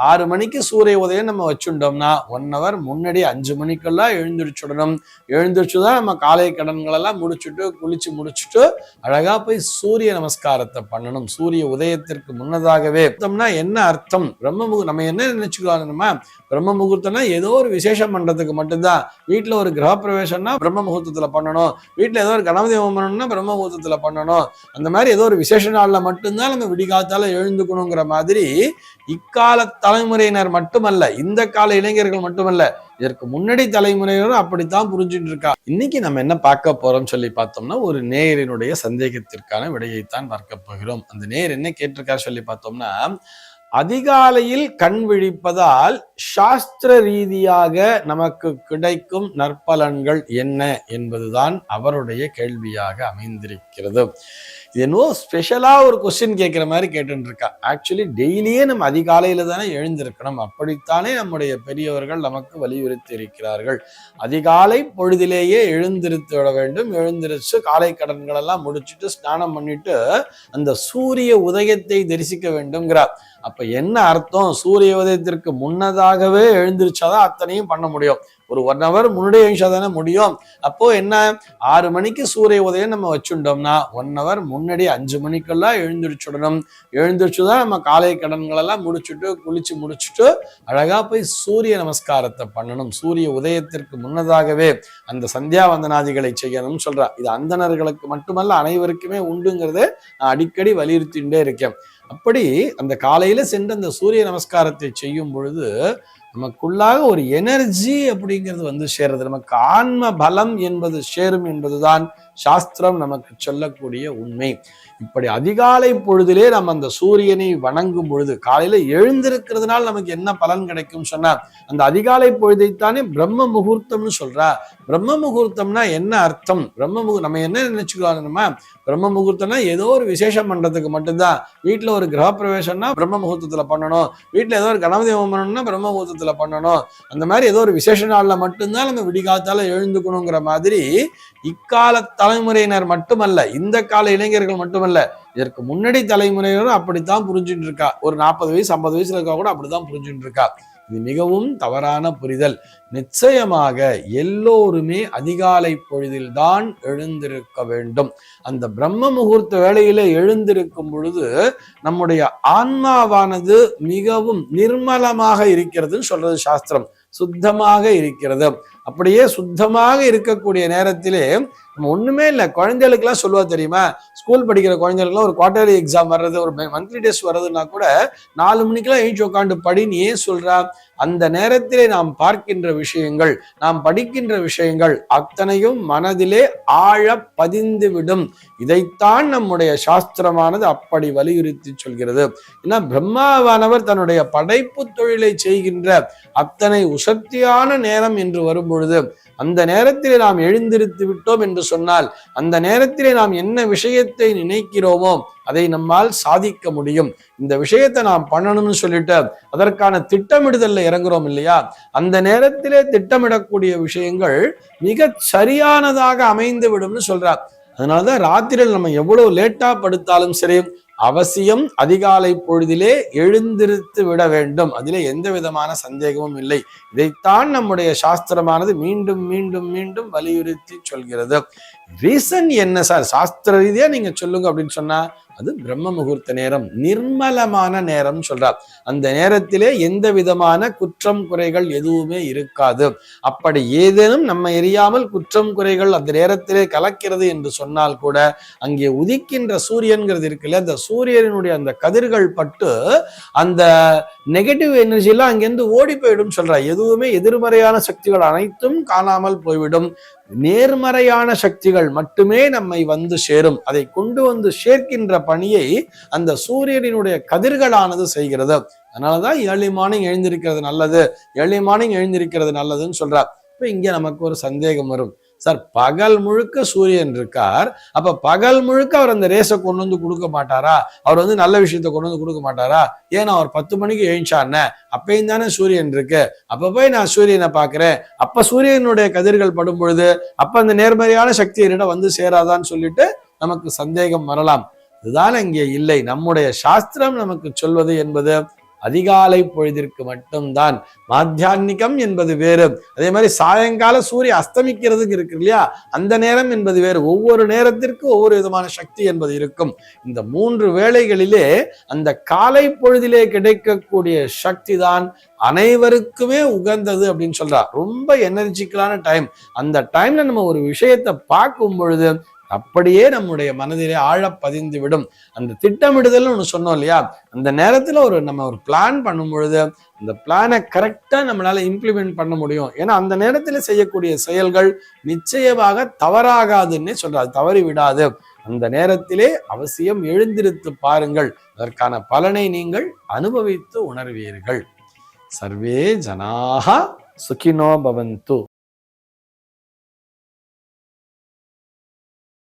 6 மணிக்கு சூரிய உதயம் நம்ம வச்சுட்டோம்னா 1 hour முன்னாடி 5 மணிக்கெல்லாம் எழுந்திரிச்சுடணும். எழுந்திரிச்சுதான் நம்ம காலை கடன்கள் எல்லாம் முடிச்சுட்டு குளிச்சு முடிச்சுட்டு அழகா போய் சூரிய நமஸ்காரத்தை பண்ணணும். சூரிய உதயத்திற்கு முன்னதாகவே என்ன அர்த்தம்? நம்ம என்ன நினைச்சுக்கலாம்னா பிரம்ம முகூர்த்தம்னா ஏதோ ஒரு விசேஷம் பண்றதுக்கு மட்டும்தான். வீட்டுல ஒரு கிரக பிரவேசம்னா பிரம்ம முகூர்த்தத்துல பண்ணணும், வீட்டுல ஏதோ ஒரு கணபதி ஹோமம் பண்ணணும்னா பிரம்ம முகூர்த்தத்துல பண்ணணும், அந்த மாதிரி ஏதோ ஒரு விசேஷ நாள்ல மட்டும்தான் நம்ம விடிகாத்தால எழுந்துக்கணுங்கிற மாதிரி இக்கால தலைமுறையினர் மட்டுமல்ல, இந்த கால இளைஞர்கள் மட்டுமல்ல, இதற்கு முன்னாடி தலைமுறையினரும் அப்படித்தான் புரிஞ்சுட்டு இருக்கா. இன்னைக்கு நம்ம என்ன பார்க்க போறோம் சொல்லி பார்த்தோம்னா ஒரு நேயரினுடைய சந்தேகத்திற்கான விடையைத்தான் பார்க்க போகிறோம். அந்த நேயர் என்ன கேட்டிருக்காரு சொல்லி பார்த்தோம்னா, அதிகாலையில் கண் விழிப்பதால் சாஸ்திர ரீதியாக நமக்கு கிடைக்கும் நற்பலன்கள் என்ன என்பதுதான் அவருடைய கேள்வியாக அமைந்திருக்கிறது. இது என்னவோ ஸ்பெஷலா ஒரு கொஸ்டின் கேட்கிற மாதிரி கேட்டு இருக்கா. ஆக்சுவலி டெய்லியே நம்ம அதிகாலையில தானே எழுந்திருக்கணும். அப்படித்தானே நம்முடைய பெரியவர்கள் நமக்கு வலியுறுத்தி இருக்கிறார்கள். அதிகாலை பொழுதிலேயே எழுந்திருத்து விட வேண்டும். எழுந்திருச்சு காலை கடன்கள் எல்லாம் முடிச்சுட்டு ஸ்நானம் பண்ணிட்டு அந்த சூரிய உதயத்தை தரிசிக்க வேண்டும்ங்கிறார். அப்ப என்ன அர்த்தம்? சூரிய உதயத்திற்கு முன்னதாகவே எழுந்திருச்சாதான் அத்தனையும் பண்ண முடியும். ஒரு 1 hour முன்னாடி எழுந்தாதானே முடியும். அப்போ என்ன, 6 மணிக்கு சூரிய உதயம் நம்ம வச்சுட்டோம்னா 1 hour முன்னாடி 5 மணிக்கெல்லாம் எழுந்திரிச்சுடணும். எழுந்திரிச்சுதான் நம்ம காலை கடன்கள் எல்லாம் முடிச்சுட்டு குளிச்சு முடிச்சுட்டு அழகா போய் சூரிய நமஸ்காரத்தை பண்ணணும். சூரிய உதயத்திற்கு முன்னதாகவே அந்த சந்தியாவந்தனாதிகளை செய்யணும்னு சொல்றா. இது அந்தணர்களுக்கு மட்டுமல்ல, அனைவருக்குமே உண்டுங்கிறத நான் அடிக்கடி வலியுறுத்திட்டே இருக்கேன். அப்படி அந்த காலையில சென்று அந்த சூரிய நமஸ்காரத்தை செய்யும் பொழுது நமக்குள்ளாக ஒரு எனர்ஜி அப்படிங்கிறது சேர்றது. நமக்கு ஆன்ம பலம் என்பது சேரும் என்பதுதான் சாஸ்திரம் நமக்கு சொல்லக்கூடிய உண்மை. இப்படி அதிகாலை பொழுதிலே நம்ம அந்த சூரியனை வணங்கும் பொழுது, காலையில எழுந்திருக்கிறதுனால நமக்கு என்ன பலன் கிடைக்கும் சொன்னா, அந்த அதிகாலை பொழுதைத்தானே பிரம்ம முகூர்த்தம்னு சொல்றா. பிரம்ம முகூர்த்தம்னா என்ன அர்த்தம்? நம்ம என்ன நினைச்சுக்கலாம்னா பிரம்ம முகூர்த்தம்னா ஏதோ ஒரு விசேஷம் பண்றதுக்கு மட்டும்தான். வீட்டுல ஒரு கிரக பிரவேசம்னா பிரம்ம முகூர்த்தத்துல பண்ணணும், வீட்டுல ஏதோ ஒரு கணபதி ஹோமம் பண்ணணும்னா பிரம்ம முகூர்த்தத்துல பண்ணணும், அந்த மாதிரி ஏதோ ஒரு விசேஷ நாள்ல மட்டும்தான் நம்ம விடிகாத்தால எழுந்துக்கணுங்கிற மாதிரி இக்கால தலைமுறையினர் மட்டுமல்ல, இந்த கால இளைஞர்கள் மட்டுமல்ல, இதற்கு முன்னாடி தலைமுறையினரும் அப்படித்தான் புரிஞ்சுட்டு இருக்கா. ஒரு 40 வயசு 50 வயசுல இருக்கா கூட அப்படித்தான் புரிஞ்சுட்டு இருக்கா. இது மிகவும் தவறான புரிதல். நிச்சயமாக எல்லோருமே அதிகாலை பொழுதில் தான் எழுந்திருக்க வேண்டும். அந்த பிரம்ம முகூர்த்த வேளையில எழுந்திருக்கும் பொழுது நம்முடைய ஆன்மாவானது மிகவும் நிர்மலமாக இருக்கிறதுன்னு சொல்றது சாஸ்திரம். சுத்தமாக இருக்கிறது. அப்படியே சுத்தமாக இருக்கக்கூடிய நேரத்திலே நம்ம ஒண்ணுமே இல்லை. குழந்தைகளுக்கு எல்லாம் சொல்லுவா தெரியுமா, ஸ்கூல் படிக்கிற குழந்தைகளுக்குலாம் ஒரு குவார்டர்லி எக்ஸாம் வர்றது, ஒரு மந்த்லி டெஸ்ட் வர்றதுன்னா கூட 4 மணிக்கெல்லாம் எழுச்சி உட்காந்து படின்னு ஏன் சொல்றா? அந்த நேரத்திலே நாம் பார்க்கின்ற விஷயங்கள், நாம் படிக்கின்ற விஷயங்கள் அத்தனையும் மனதிலே ஆழ பதிந்து விடும். இதைத்தான் நம்முடைய சாஸ்திரமானது அப்படி வலியுறுத்தி சொல்கிறது. ஏன்னா பிரம்மாவானவர் தன்னுடைய படைப்பு தொழிலை செய்கின்ற அத்தனை உசத்தியான நேரம் என்று வரும் பொழுது, அந்த நேரத்திலே நாம் எழுந்திருத்து விட்டோம் என்று சொன்னால், அந்த நேரத்திலே நாம் என்ன விஷயத்தை நினைக்கிறோமோ அதை நம்மால் சாதிக்க முடியும். இந்த விஷயத்தை நாம் பண்ணணும்னு சொல்லிட்டு அதற்கான திட்டமிடுதல்ல இறங்குறோம் இல்லையா, அந்த நேரத்திலே திட்டமிடக்கூடிய விஷயங்கள் மிக சரியானதாக அமைந்து விடும்னு சொல்றார். அதனாலதான் ராத்திரியில் நம்ம எவ்வளவு லேட்டா படுத்தாலும் சரி, அவசியம் அதிகாலை பொழுதிலே எழுந்திருத்து விட வேண்டும். அதிலே எந்த விதமான சந்தேகமும் இல்லை. இதைத்தான் நம்முடைய சாஸ்திரமானது மீண்டும் மீண்டும் மீண்டும் வலியுறுத்தி சொல்கிறது. ரீசன் என்ன சார், சாஸ்திர ரீதியா நீங்க சொல்லுங்க அப்படின்னு சொன்னா, அது பிரம்ம முகூர்த்த நேரம், நிர்மலமான நேரம் சொல்றார். அந்த நேரத்திலே எந்த விதமான குற்றம் குறைகள் எதுவுமே இருக்காது. அப்படி ஏதேனும் நம்ம எரியாமல் குற்றம் குறைகள் அந்த நேரத்திலே கலக்கிறது என்று சொன்னால் கூட, அங்கே உதிக்கின்ற சூரியன்கிறது இருக்குல்ல, அந்த சூரியனுடைய அந்த கதிர்கள் பட்டு அந்த நெகட்டிவ் எனர்ஜி எல்லாம் அங்கிருந்து ஓடி போயிடும் சொல்றா. எதுவுமே எதிர்மறையான சக்திகள் அனைத்தும் காணாமல் போய்விடும். நேர்மறையான சக்திகள் மட்டுமே நம்மை வந்து சேரும். அதை கொண்டு வந்து சேர்க்கின்ற பணியை அந்த சூரியனுடைய கதிர்களானது செய்கிறது. அதனாலதான் ஏர்லி மார்னிங் எழுந்திருக்கிறது நல்லது, ஏர்லி மார்னிங் எழுந்திருக்கிறது நல்லதுன்னு சொல்றார். இப்ப இங்க நமக்கு ஒரு சந்தேகம் வரும், சார் பகல் முழுக்க சூரியன் இருக்கார், அப்ப பகல் முழுக்க அவர் அந்த ரேஸை கொண்டு வந்து கொடுக்க மாட்டாரா? அவர் வந்து நல்ல விஷயத்த கொண்டு வந்து கொடுக்க மாட்டாரா? ஏன்னா அவர் 10 மணிக்கு எழுந்தாருன்னு அப்பயும் தானே சூரியன் இருக்கு, அப்ப போய் நான் சூரியனை பாக்குறேன், அப்ப சூரியனுடைய கதிர்கள் படும் பொழுது அப்ப அந்த நேர்மறையான சக்தி என்னிடம் வந்து சேராதான்னு சொல்லிட்டு நமக்கு சந்தேகம் வரலாம். இதுதான் இங்கே இல்லை. நம்முடைய சாஸ்திரம் நமக்கு சொல்வது என்பது அதிகாலை பொழுதிற்கு மட்டும்தான். மாத்தியான்னிகம் என்பது வேறு. அதே மாதிரி சாயங்கால சூரிய அஸ்தமிக்கிறதுக்கு இருக்கு இல்லையா, அந்த நேரம் என்பது வேறு. ஒவ்வொரு நேரத்திற்கு ஒவ்வொரு விதமான சக்தி என்பது இருக்கும். இந்த 3 வேளைகளிலே அந்த காலை பொழுதிலே கிடைக்கக்கூடிய சக்தி தான் அனைவருக்குமே உகந்தது அப்படின்னு சொல்றா. ரொம்ப எனர்ஜிக்கலான டைம். அந்த டைம்ல நம்ம ஒரு விஷயத்தை பார்க்கும் பொழுது அப்படியே நம்முடைய மனதிலே ஆழ பதிந்து விடும். அந்த திட்டமிடுதல் ஒன்று சொன்னோம் இல்லையா, அந்த நேரத்துல நம்ம ஒரு பிளான் பண்ணும் பொழுது அந்த பிளானை கரெக்டா நம்மளால இம்ப்ளிமெண்ட் பண்ண முடியும். ஏன்னா அந்த நேரத்துல செய்யக்கூடிய செயல்கள் நிச்சயமாக தவறாகாதுன்னே சொல்றாரு, தவறி விடாது. அந்த நேரத்திலே அவசியம் எழுந்திருத்து பாருங்கள், அதற்கான பலனை நீங்கள் அனுபவித்து உணர்வீர்கள். சர்வே ஜனாஹ சுகினோ பவந்து.